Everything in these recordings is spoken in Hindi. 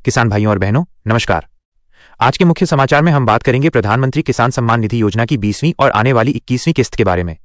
किसान भाइयों और बहनों, नमस्कार। आज के मुख्य समाचार में हम बात करेंगे प्रधानमंत्री किसान सम्मान निधि योजना की 20वीं और आने वाली 21वीं किस्त के बारे में।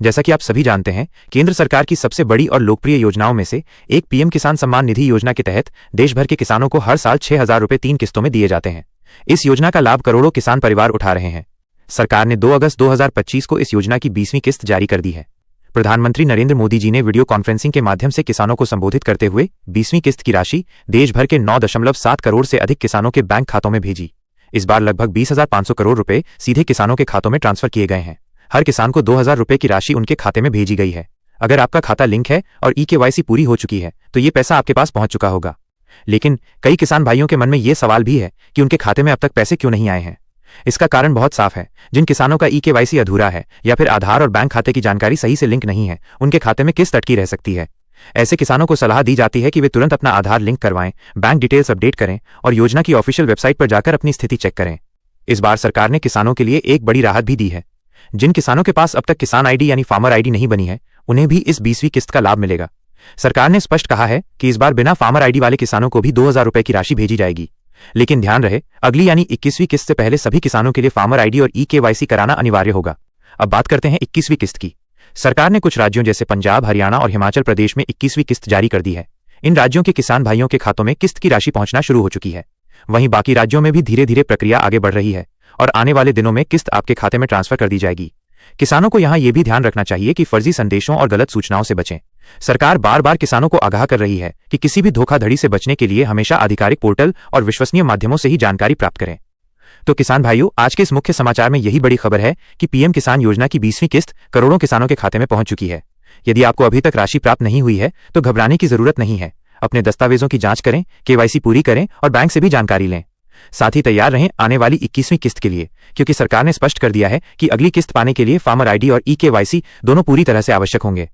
जैसा कि आप सभी जानते हैं, केंद्र सरकार की सबसे बड़ी और लोकप्रिय योजनाओं में से एक पीएम किसान सम्मान निधि योजना के तहत देश भर के किसानों को हर साल 6,000 रुपये 3 किस्तों में दिए जाते हैं। इस योजना का लाभ करोड़ों किसान परिवार उठा रहे हैं। सरकार ने 2 अगस्त 2025 को इस योजना की 20वीं किस्त जारी कर दी है। प्रधानमंत्री नरेंद्र मोदी जी ने वीडियो कॉन्फ्रेंसिंग के माध्यम से किसानों को संबोधित करते हुए 20वीं किस्त की राशि देश भर के 9.7 करोड़ से अधिक किसानों के बैंक खातों में भेजी। इस बार लगभग 20,500 करोड़ रुपए सीधे किसानों के खातों में ट्रांसफर किए गए हैं। हर किसान को 2,000 रुपए की राशि उनके खाते में भेजी गई है। अगर आपका खाता लिंक है और ई-केवाईसी पूरी हो चुकी है तो ये पैसा आपके पास पहुंच चुका होगा। लेकिन कई किसान भाइयों के मन में ये सवाल भी है कि उनके खाते में अब तक पैसे क्यों नहीं आए हैं। इसका कारण बहुत साफ है। जिन किसानों का ई-केवाईसी अधूरा है या फिर आधार और बैंक खाते की जानकारी सही से लिंक नहीं है, उनके खाते में किस्त अटकी रह सकती है। ऐसे किसानों को सलाह दी जाती है कि वे तुरंत अपना आधार लिंक करवाएं, बैंक डिटेल्स अपडेट करें और योजना की ऑफिशियल वेबसाइट पर जाकर अपनी स्थिति चेक करें। इस बार सरकार ने किसानों के लिए एक बड़ी राहत भी दी है। जिन किसानों के पास अब तक किसान आईडी यानी फार्मर आईडी नहीं बनी है, उन्हें भी इस 20वीं किस्त का लाभ मिलेगा। सरकार ने स्पष्ट कहा है कि इस बार बिना फार्मर आईडी वाले किसानों को भी 2,000 रुपए की राशि भेजी जाएगी। लेकिन ध्यान रहे, अगली यानी 21वीं किस्त से पहले सभी किसानों के लिए फार्मर आईडी और ई-केवाईसी कराना अनिवार्य होगा। अब बात करते हैं 21वीं किस्त की। सरकार ने कुछ राज्यों जैसे पंजाब, हरियाणा और हिमाचल प्रदेश में 21वीं किस्त जारी कर दी है। इन राज्यों के किसान भाइयों के खातों में किस्त की राशि पहुंचना शुरू हो चुकी है। वहीं बाकी राज्यों में भी धीरे धीरे प्रक्रिया आगे बढ़ रही है और आने वाले दिनों में किस्त आपके खाते में ट्रांसफर कर दी जाएगी। किसानों को यहां यह भी ध्यान रखना चाहिए कि फर्जी संदेशों और गलत सूचनाओं से बचें। सरकार बार बार किसानों को आगाह कर रही है कि किसी भी धोखाधड़ी से बचने के लिए हमेशा आधिकारिक पोर्टल और विश्वसनीय माध्यमों से ही जानकारी प्राप्त करें। तो किसान भाइयों, आज के इस मुख्य समाचार में यही बड़ी खबर है कि पीएम किसान योजना की 20वीं किस्त करोड़ों किसानों के खाते में पहुंच चुकी है। यदि आपको अभी तक राशि प्राप्त नहीं हुई है तो घबराने की जरूरत नहीं है। अपने दस्तावेजों की जांच करें, केवाईसी पूरी करें और बैंक से भी जानकारी लें। साथ ही तैयार रहें आने वाली 21वीं किस्त के लिए, क्योंकि सरकार ने स्पष्ट कर दिया है कि अगली किस्त पाने के लिए फार्मर आईडी और ई-केवाईसी दोनों पूरी तरह से आवश्यक होंगे।